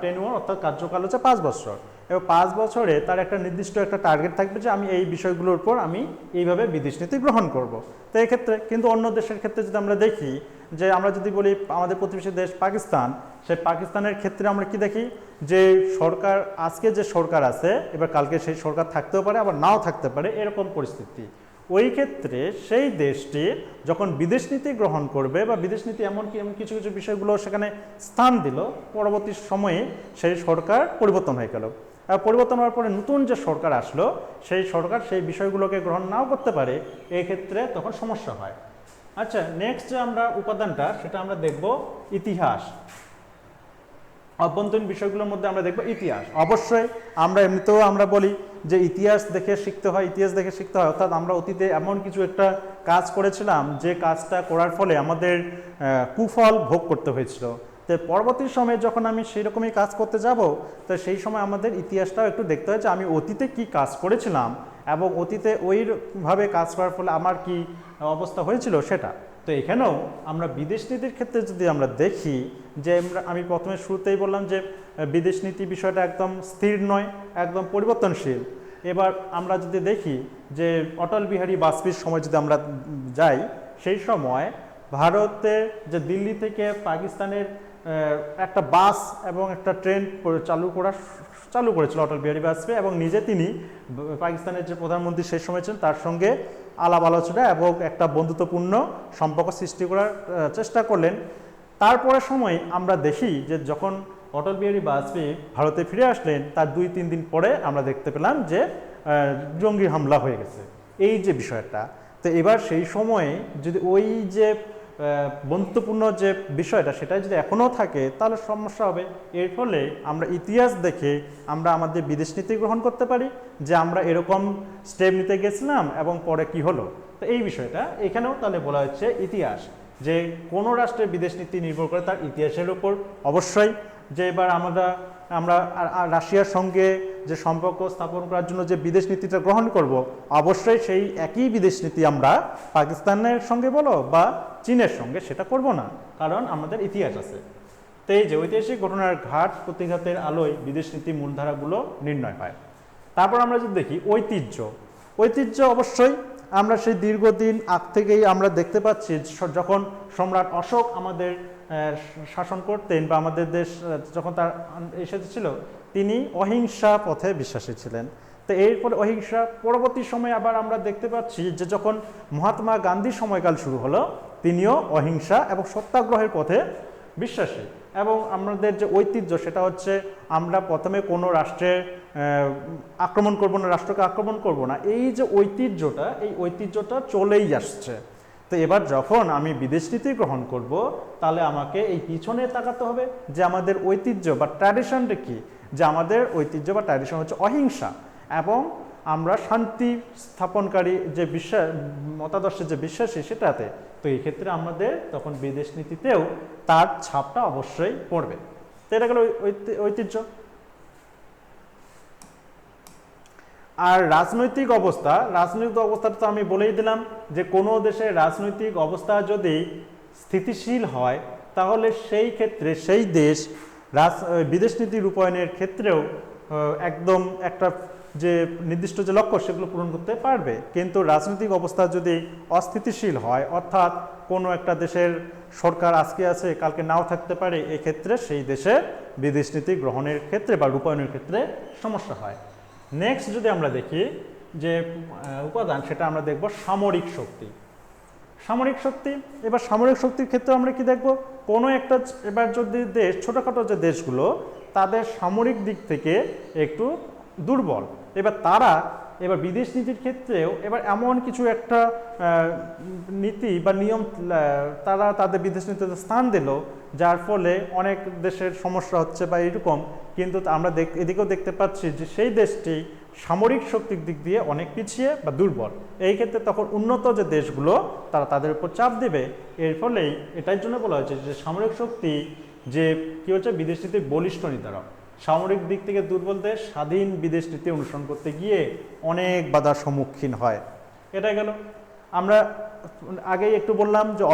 টেনুয়ার অর্থাৎ কার্যকাল হচ্ছে 5 বছর, এবং 5 বছরে তার একটা নির্দিষ্ট একটা টার্গেট থাকবে যে আমি এই বিষয়গুলোর উপর আমি এইভাবে বিদেশ নীতি গ্রহণ করব। তো এই ক্ষেত্রে কিন্তু অন্য দেশের ক্ষেত্রে যদি আমরা দেখি যে আমরা যদি বলি আমাদের প্রতিবেশী দেশ পাকিস্তান, সেই পাকিস্তানের ক্ষেত্রে আমরা কি দেখি যে সরকার, আজকে যে সরকার আছে এবার কালকে সেই সরকার থাকতেও পারে আবার নাও থাকতে পারে, এরকম পরিস্থিতি। ওই ক্ষেত্রে সেই দেশটি যখন বিদেশ নীতি গ্রহণ করবে বা বিদেশ নীতি এমন কিছু কিছু বিষয়গুলো সেখানে স্থান দিল, পরবর্তী সময়ে সেই সরকার পরিবর্তন হয়ে গেল। আর পরিবর্তন হওয়ার পরে নতুন যে সরকার আসলো, সেই সরকার সেই বিষয়গুলোকে গ্রহণ নাও করতে পারে, এই ক্ষেত্রে তখন সমস্যা হয়। আচ্ছা, নেক্সট যে আমরা উপাদানটা সেটা আমরা দেখব ইতিহাস। অভ্যন্তরীণ বিষয়গুলোর মধ্যে আমরা দেখব ইতিহাস। অবশ্যই আমরা এমনিতেও আমরা বলি যে ইতিহাস দেখে শিখতে হয়, ইতিহাস দেখে শিখতে হয়, অর্থাৎ আমরা অতীতে এমন কিছু একটা কাজ করেছিলাম যে কাজটা করার ফলে আমাদের কুফল ভোগ করতে হয়েছিল। তো পরবর্তী সময়ে যখন আমি সেই রকমই কাজ করতে যাব, তো সেই সময় আমাদের ইতিহাসটাও একটু দেখতে হয় যে আমি অতীতে কি কাজ করেছিলাম এবং অতীতে ওইভাবে কাজ করার ফলে আমার কি অবস্থা হয়েছিল সেটা। তো এখানেও আমরা বিদেশ নীতির ক্ষেত্রে যদি আমরা দেখি যে আমি প্রথমে শুরুতেই বললাম যে বিদেশ নীতি বিষয়টা একদম স্থির নয়, একদম পরিবর্তনশীল। এবার আমরা যদি দেখি যে অটল বিহারী বাজপেয়ীর সময় যদি আমরা যাই, সেই সময় ভারতে যে দিল্লি থেকে পাকিস্তানের একটা বাস এবং একটা ট্রেন চালু করেছিল অটল বিহারী বাজপেয়ী, এবং নিজে তিনি পাকিস্তানের যে প্রধানমন্ত্রী সেই সময় ছিলেন তার সঙ্গে আলাপ আলোচনা এবং একটা বন্ধুত্বপূর্ণ সম্পর্ক সৃষ্টি করার চেষ্টা করলেন। তারপরের সময় আমরা দেখি যে যখন অটল বিহারী বাজপেয়ী ভারতে ফিরে আসলেন, তার 2-3 দিন পরে আমরা দেখতে পেলাম যে জঙ্গি হামলা হয়ে গেছে, এই যে বিষয়টা। তো এবার সেই সময়ে যদি ওই যে বন্ধুত্বপূর্ণ যে বিষয়টা সেটা যদি এখনও থাকে তাহলে সমস্যা হবে। এর ফলে আমরা ইতিহাস দেখে আমরা আমাদের বিদেশ নীতি গ্রহণ করতে পারি যে আমরা এরকম স্টেপ নিতে গেছিলাম এবং পরে কি হলো। তো এই বিষয়টা এখানেও তাহলে বলা হচ্ছে ইতিহাস, যে কোনো রাষ্ট্রের বিদেশ নীতি নির্ভর করে তার ইতিহাসের উপর। অবশ্যই যে এবার আমরা রাশিয়ার সঙ্গে যে সম্পর্ক স্থাপন করার জন্য যে বিদেশ নীতিটা গ্রহণ করব, অবশ্যই সেই একই বিদেশ নীতি আমরা পাকিস্তানের সঙ্গে বলো বা চীনের সঙ্গে সেটা করব না, কারণ আমাদের ইতিহাস আছে। তো এই যে ঐতিহাসিক ঘটনার ঘাট প্রতিঘাতের আলোয় বিদেশ নীতি মূলধারাগুলো নির্ণয় হয়। তারপর আমরা যদি দেখি ঐতিহ্য অবশ্যই আমরা সেই দীর্ঘদিন আগ থেকেই আমরা দেখতে পাচ্ছি, যখন সম্রাট অশোক আমাদের শাসন করতেন বা আমাদের দেশ যখন তার এসেছিল, তিনি অহিংসা পথে বিশ্বাসী ছিলেন। তো এরপরে অহিংসা পরবর্তী সময়ে আবার আমরা দেখতে পাচ্ছি যে যখন মহাত্মা গান্ধীর সময়কাল শুরু হলো, তিনিও অহিংসা এবং সত্যাগ্রহের পথে বিশ্বাসী। এবং আমাদের যে ঐতিহ্য সেটা হচ্ছে আমরা প্রথমে কোনো রাষ্ট্রের আক্রমণ করব না, রাষ্ট্রকে আক্রমণ করব না, এই যে ঐতিহ্যটা, এই ঐতিহ্যটা চলেই আসছে। তো এবার যখন আমি বিদেশ নীতি গ্রহণ করব, তাহলে আমাকে এই পিছনে তাকাতে হবে যে আমাদের ঐতিহ্য বা ট্র্যাডিশনটা কি, যে আমাদের ঐতিহ্য বা ট্র্যাডিশন হচ্ছে অহিংসা এবং আমরা শান্তি স্থাপনকারী যে বিশ্বাস, মতাদর্শের যে বিশ্বাসী সেটাতে। তো এই ক্ষেত্রে আমাদের তখন বিদেশ নীতিতেও তার ছাপটা অবশ্যই পড়বে। তো এটা গেল ঐতিহ্য। আর রাজনৈতিক অবস্থাটা তো আমি বলেই দিলাম যে কোনো দেশের রাজনৈতিক অবস্থা যদি স্থিতিশীল হয়, তাহলে সেই ক্ষেত্রে সেই দেশ বিদেশ নীতি রূপায়ণের ক্ষেত্রেও একদম একটা যে নির্দিষ্ট যে লক্ষ্য সেগুলো পূরণ করতে পারবে। কিন্তু রাজনৈতিক অবস্থা যদি অস্থিতিশীল হয়, অর্থাৎ কোনো একটা দেশের সরকার আজকে আছে কালকে নাও থাকতে পারে, এক্ষেত্রে সেই দেশের বিদেশ নীতি গ্রহণের ক্ষেত্রে বা রূপায়ণের ক্ষেত্রে সমস্যা হয়। নেক্সট যদি আমরা দেখি যে উপাদান, সেটা আমরা দেখব সামরিক শক্তি। সামরিক শক্তি, এবার সামরিক শক্তির ক্ষেত্রে আমরা কি দেখব, কোনো একটা এবার যদি দেশ, ছোটোখাটো যে দেশগুলো তাদের সামরিক দিক থেকে একটু দুর্বল, এবার তারা এবার বিদেশ নীতির ক্ষেত্রেও এবার এমন কিছু একটা নীতি বা নিয়ম তারা তাদের বিদেশ নীতিতে স্থান দিল, যার ফলে অনেক দেশের সমস্যা হচ্ছে বা এরকম। কিন্তু আমরা এদিকেও দেখতে পাচ্ছি যে সেই দেশটি সামরিক শক্তির দিক দিয়ে অনেক পিছিয়ে বা দুর্বল। এই ক্ষেত্রে তখন উন্নত যে দেশগুলো তারা তাদের উপর চাপ দেবে। এর ফলেই এটার জন্য বলা হয়েছে যে সামরিক শক্তি যে কী হচ্ছে, বিদেশ নীতির বলিষ্ঠ নির্ধারক। সামরিক দিক থেকে দুর্বল দেশ স্বাধীন বিদেশ নীতি অনুসরণ করতে গিয়ে অনেক বাধার সম্মুখীন হয়। এটা গেল। আমরা আগেই একটু বললাম যে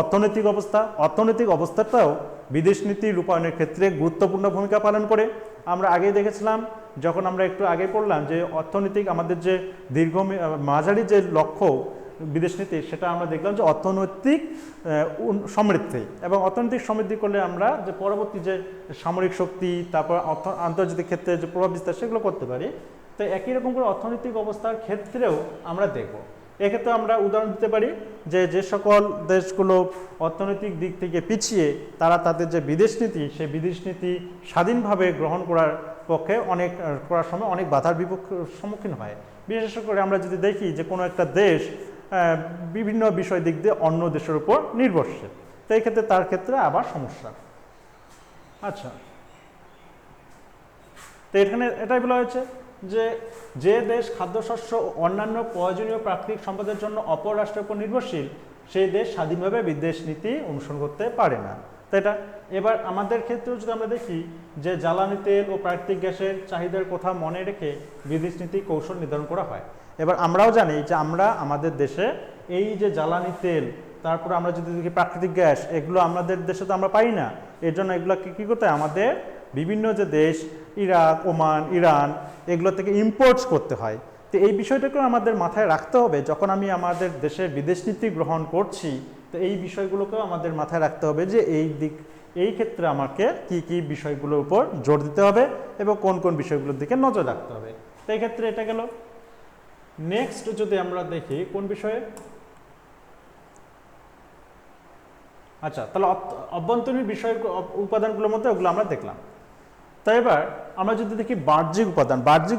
অর্থনৈতিক অবস্থাটাও বিদেশ নীতি রূপায়ণের ক্ষেত্রে গুরুত্বপূর্ণ ভূমিকা পালন করে। আমরা আগেই দেখেছিলাম, যখন আমরা একটু আগে পড়লাম যে অর্থনৈতিক আমাদের যে মাঝারি যে লক্ষ্য বিদেশ নীতি, সেটা আমরা দেখলাম যে অর্থনৈতিক সমৃদ্ধি, এবং অর্থনৈতিক সমৃদ্ধি করলে আমরা যে পরবর্তী যে সামরিক শক্তি, তারপর আন্তর্জাতিক ক্ষেত্রে যে প্রভাব বিস্তার সেগুলো করতে পারি। তো একই রকম করে অর্থনৈতিক অবস্থার ক্ষেত্রেও আমরা দেখব। এক্ষেত্রে আমরা উদাহরণ দিতে পারি যে সকল দেশগুলো অর্থনৈতিক দিক থেকে পিছিয়ে, তারা তাদের যে বিদেশ নীতি, সেই বিদেশ নীতি স্বাধীনভাবে গ্রহণ করার পক্ষে করার সময় অনেক বাধার সম্মুখীন হয়। বিশেষ করে আমরা যদি দেখি যে কোনো একটা দেশ বিভিন্ন বিষয় দিক দিয়ে অন্য দেশের উপর নির্ভরশীল, তো এই ক্ষেত্রে তার ক্ষেত্রে আবার সমস্যা। আচ্ছা, তো এখানে এটাই বলা হয়েছে যে দেশ খাদ্যশস্য ও অন্যান্য প্রয়োজনীয় প্রাকৃতিক সম্পদের জন্য অপর রাষ্ট্রের উপর নির্ভরশীল, সেই দেশ স্বাধীনভাবে বিদেশ নীতি অনুসরণ করতে পারে না। তো এটা এবার আমাদের ক্ষেত্রেও যদি আমরা দেখি যে জ্বালানি তেল ও প্রাকৃতিক গ্যাসের চাহিদার কথা মনে রেখে বিদেশ নীতি কৌশল নির্ধারণ করা হয়। এবার আমরাও জানি যে আমরা আমাদের দেশে এই যে জ্বালানি তেল, তারপরে আমরা যদি দেখি প্রাকৃতিক গ্যাস, এগুলো আমাদের দেশে তো আমরা পাই না। এর জন্য এগুলোকে কী করতে হয়, আমাদের বিভিন্ন যে দেশ ইরাক, ওমান, ইরান, এগুলো থেকে ইম্পোর্টস করতে হয়। তো এই বিষয়টাকেও আমাদের মাথায় রাখতে হবে যখন আমি আমাদের দেশের বিদেশ নীতি গ্রহণ করছি। তো এই বিষয়গুলোকেও আমাদের মাথায় রাখতে হবে যে এই ক্ষেত্রে আমাকে কি কি বিষয়গুলোর উপর জোর দিতে হবে এবং কোন কোন বিষয়গুলোর দিকে নজর রাখতে হবে। তো এই ক্ষেত্রে এটা গেল। নেক্সট যদি আমরা দেখি কোন বিষয়ে, আচ্ছা, তাহলে অভ্যন্তরীণ বিষয় উপাদানগুলোর মধ্যে ওগুলো আমরা দেখলাম। তাই এবার আমরা যদি দেখি বাহ্যিক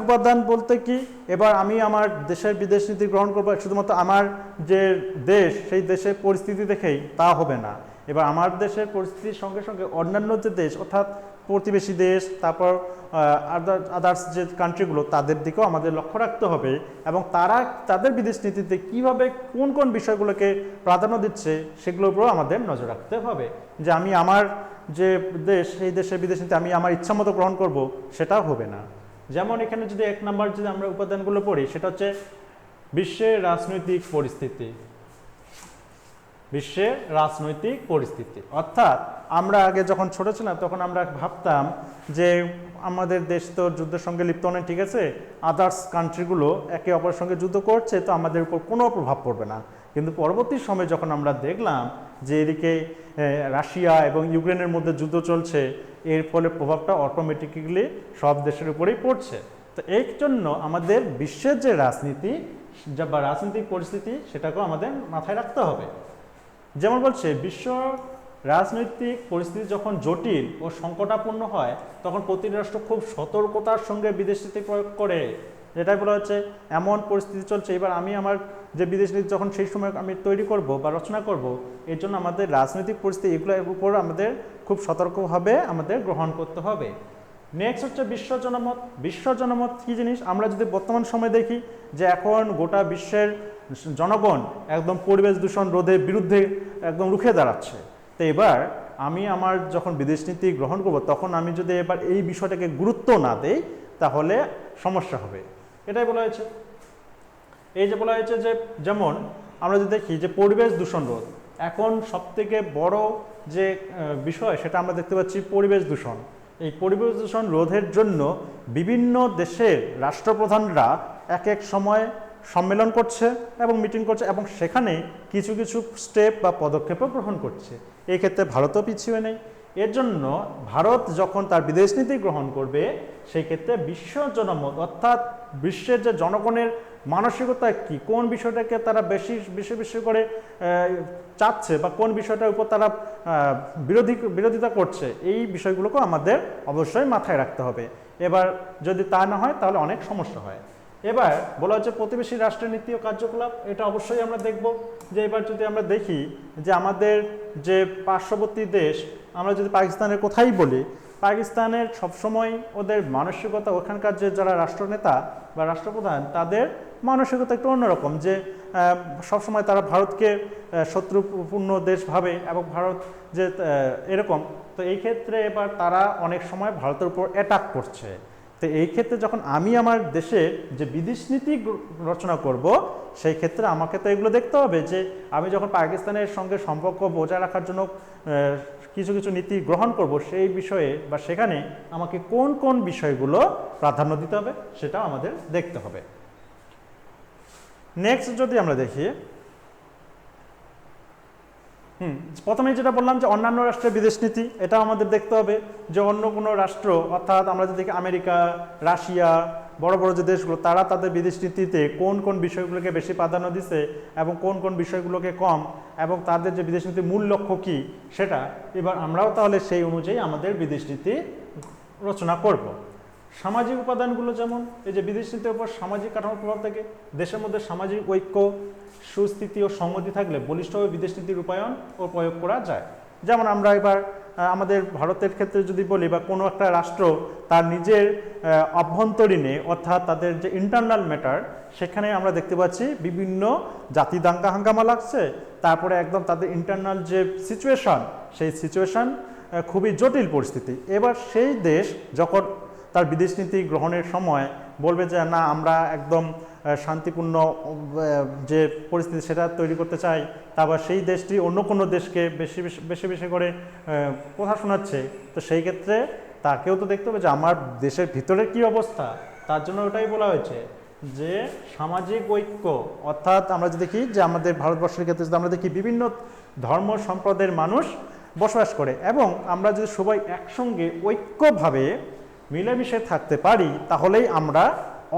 উপাদান বলতে কি, এবার আমি আমার দেশের বিদেশ নীতি গ্রহণ করবো শুধুমাত্র আমার যে দেশ সেই দেশের পরিস্থিতি দেখেই তা হবে না। এবার আমার দেশের পরিস্থিতির সঙ্গে সঙ্গে অন্যান্য যে দেশ, অর্থাৎ প্রতিবেশী দেশ, তারপর আদার্স যে কান্ট্রিগুলো, তাদের দিকেও আমাদের লক্ষ্য রাখতে হবে এবং তারা তাদের বিদেশ নীতিতে কীভাবে কোন কোন বিষয়গুলোকে প্রাধান্য দিচ্ছে সেগুলোর উপরও আমাদের নজর রাখতে হবে। যে আমি আমার যে দেশ, সেই দেশের বিদেশ নীতি আমি আমার ইচ্ছা মতো গ্রহণ করব, সেটাও হবে না। যেমন এখানে যদি 1 নম্বর যদি আমরা উপাদানগুলো পড়ি, সেটা হচ্ছে বিশ্বের রাজনৈতিক পরিস্থিতি। অর্থাৎ আমরা আগে যখন ছোট ছিলাম তখন আমরা ভাবতাম যে আমাদের দেশ তো যুদ্ধের সঙ্গে লিপ্ত নেই, ঠিক আছে, আদার্স কান্ট্রিগুলো একে অপরের সঙ্গে যুদ্ধ করছে, তো আমাদের উপর কোনো প্রভাব পড়বে না। কিন্তু পরবর্তী সময়ে যখন আমরা দেখলাম যে এদিকে রাশিয়া এবং ইউক্রেনের মধ্যে যুদ্ধ চলছে, এর ফলে প্রভাবটা অটোমেটিক্যালি সব দেশের উপরেই পড়ছে। তো এই জন্য আমাদের বিশ্বের যে রাজনীতি বা রাজনৈতিক পরিস্থিতি, সেটাকেও আমাদের মাথায় রাখতে হবে। যেমন বলছে বিশ্ব রাজনৈতিক পরিস্থিতি যখন জটিল ও সংকটাপন্ন হয় তখন প্রতিটি রাষ্ট্র খুব সতর্কতার সঙ্গে বিদেশ নীতি প্রয়োগ করে। যেটাই বলা হচ্ছে এমন পরিস্থিতি চলছে, এবার আমি আমার যে বিদেশ নীতি যখন সেই সময় আমি তৈরি করব বা রচনা করব, এর জন্য আমাদের রাজনৈতিক পরিস্থিতি এগুলোর উপর আমাদের খুব সতর্কভাবে আমাদের গ্রহণ করতে হবে। নেক্সট হচ্ছে বিশ্ব জনমত। বিশ্ব জনমত কী জিনিস? আমরা যদি বর্তমান সময় দেখি যে এখন গোটা বিশ্বের জনগণ একদম পরিবেশ দূষণ রোধের বিরুদ্ধে একদম রুখে দাঁড়াচ্ছে। তো এবার আমি আমার যখন বিদেশ নীতি গ্রহণ করব তখন আমি যদি এবার এই বিষয়টাকে গুরুত্ব না দেই তাহলে সমস্যা হবে। এটাই বলা হয়েছে। এই যে বলা হয়েছে যে যেমন আমরা যদি দেখি যে পরিবেশ দূষণ রোধ, এখন সবথেকে বড় যে বিষয় সেটা আমরা দেখতে পাচ্ছি পরিবেশ দূষণ। এই পরিবেশ দূষণ রোধের জন্য বিভিন্ন দেশের রাষ্ট্রপ্রধানরা এক এক সময় সম্মেলন করছে এবং মিটিং করছে এবং সেখানে কিছু কিছু স্টেপ বা পদক্ষেপও গ্রহণ করছে। এই ক্ষেত্রে ভারতও পিছিয়ে নেই। এর জন্য ভারত যখন তার বিদেশ নীতি গ্রহণ করবে সেই ক্ষেত্রে বিশ্ব জনমত অর্থাৎ বিশ্বের যে জনগণের মানসিকতা কি, কোন বিষয়টাকে তারা বেশি করে চাচ্ছে বা কোন বিষয়টার উপর তারা বিরোধিতা করছে, এই বিষয়গুলোকেও আমাদের অবশ্যই মাথায় রাখতে হবে। এবার যদি তা না হয় তাহলে অনেক সমস্যা হয়। এবার বলা হচ্ছে প্রতিবেশী রাষ্ট্রের নীতি ও কার্যকলাপ। এটা অবশ্যই আমরা দেখব যে এবার যদি আমরা দেখি যে আমাদের যে পার্শ্ববর্তী দেশ, আমরা যদি পাকিস্তানের কথাই বলি, পাকিস্তানের সবসময় ওদের মানসিকতা, ওখানকার যে যারা রাষ্ট্রনেতা বা রাষ্ট্রপ্রধান তাদের মানসিকতা একটু অন্যরকম, যে সবসময় তারা ভারতকে শত্রুপূর্ণ দেশ ভাবে এবং ভারত যে এরকম। তো এই ক্ষেত্রে এবার তারা অনেক সময় ভারতের উপর অ্যাটাক করছে। তো এই ক্ষেত্রে যখন আমি আমার দেশে যে বিদেশ নীতি রচনা করব সেই ক্ষেত্রে আমাকে তো এগুলো দেখতে হবে যে আমি যখন পাকিস্তানের সঙ্গে সম্পর্ক বজায় রাখার জন্য কিছু কিছু নীতি গ্রহণ করব, সেই বিষয়ে বা সেখানে আমাকে কোন কোন বিষয়গুলো প্রাধান্য দিতে হবে সেটাও আমাদের দেখতে হবে। নেক্সট যদি আমরা দেখি, প্রথমে যেটা বললাম যে অন্যান্য রাষ্ট্রের বিদেশ নীতি, এটা আমাদের দেখতে হবে যে অন্য কোনো রাষ্ট্র অর্থাৎ আমরা যদি দেখি আমেরিকা, রাশিয়া, বড় বড় যে দেশগুলো তারা তাদের বিদেশ নীতিতে কোন কোন বিষয়গুলোকে বেশি প্রাধান্য দিচ্ছে এবং কোন কোন বিষয়গুলোকে কম, এবং তাদের যে বিদেশ নীতির মূল লক্ষ্য কী সেটা এবার আমরাও তাহলে সেই অনুযায়ী আমাদের বিদেশ নীতি রচনা করব। সামাজিক উপাদানগুলো যেমন এই যে বিদেশ নীতির উপর সামাজিক কাঠামোর প্রভাব থাকে, দেশের মধ্যে সামাজিক ঐক্য, সুস্থিতি ও সংহতি থাকলে বলিষ্ঠভাবে বিদেশ নীতি রূপায়ণ ও প্রয়োগ করা যায়। যেমন আমরা এবার আমাদের ভারতের ক্ষেত্রে যদি বলি বা কোনো একটা রাষ্ট্র তার নিজের অভ্যন্তরীণে অর্থাৎ তাদের যে ইন্টারনাল ম্যাটার, সেখানে আমরা দেখতে পাচ্ছি বিভিন্ন জাতি দাঙ্গা হাঙ্গামা লাগছে, তারপরে একদম তাদের ইন্টারনাল যে সিচুয়েশন সেই সিচুয়েশন খুবই জটিল পরিস্থিতি। এবার সেই দেশ যখন তার বিদেশ নীতি গ্রহণের সময় বলবে যে না আমরা একদম শান্তিপূর্ণ যে পরিস্থিতি সেটা তৈরি করতে চাই, তারপর সেই দেশটি অন্য কোনো দেশকে বেশি বেশি করে কথা শোনাচ্ছে, তো সেই ক্ষেত্রে তাকেও তো দেখতে হবে যে আমার দেশের ভিতরে কি অবস্থা। তার জন্য ওটাই বলা হয়েছে যে সামাজিক ঐক্য, অর্থাৎ আমরা যদি দেখি যে আমাদের ভারতবর্ষের ক্ষেত্রে যদি আমরা দেখি বিভিন্ন ধর্ম সম্প্রদায়ের মানুষ বসবাস করে এবং আমরা যদি সবাই একসঙ্গে ঐক্যভাবে মিলেমিশে থাকতে পারি তাহলেই আমরা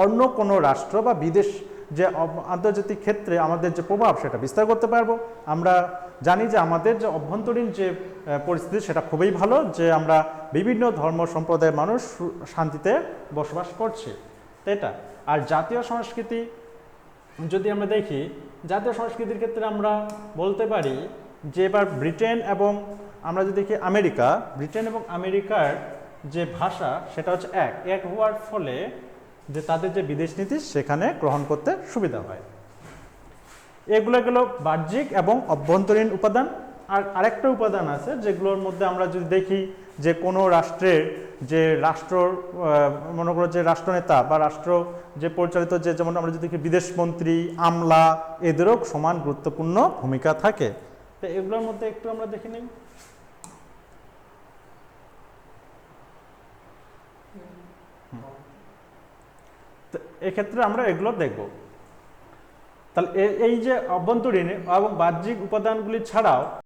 অন্য কোনো রাষ্ট্র বা বিদেশ যে আন্তর্জাতিক ক্ষেত্রে আমাদের যে প্রভাব সেটা বিস্তার করতে পারবো। আমরা জানি যে আমাদের যে অভ্যন্তরীণ যে পরিস্থিতি সেটা খুবই ভালো, যে আমরা বিভিন্ন ধর্ম সম্প্রদায়ের মানুষ শান্তিতে বসবাস করছি, এটা। আর জাতীয় সংস্কৃতি যদি আমরা দেখি, জাতীয় সংস্কৃতির ক্ষেত্রে আমরা বলতে পারি যে এবার ব্রিটেন এবং আমরা যদি দেখি আমেরিকা, ব্রিটেন এবং আমেরিকার যে ভাষা সেটা হচ্ছে এক হওয়ার ফলে যে তাদের যে বিদেশ নীতি সেখানে গ্রহণ করতে সুবিধা হয়। এগুলো গেলো বাহ্যিক এবং অভ্যন্তরীণ উপাদান। আর আরেকটা উপাদান আছে যেগুলোর মধ্যে আমরা যদি দেখি যে কোনো রাষ্ট্রের যে মনে করো যে রাষ্ট্রনেতা বা রাষ্ট্র যে পরিচালিত যে, যেমন আমরা যদি দেখি বিদেশমন্ত্রী, আমলা, এদেরও সমান গুরুত্বপূর্ণ ভূমিকা থাকে। তো এগুলোর মধ্যে একটু আমরা দেখে নিই। তো এক্ষেত্রে আমরা এগুলো দেখব। তাহলে এই যে অভ্যন্তরীণ এবং বাহ্যিক উপাদানগুলি ছাড়াও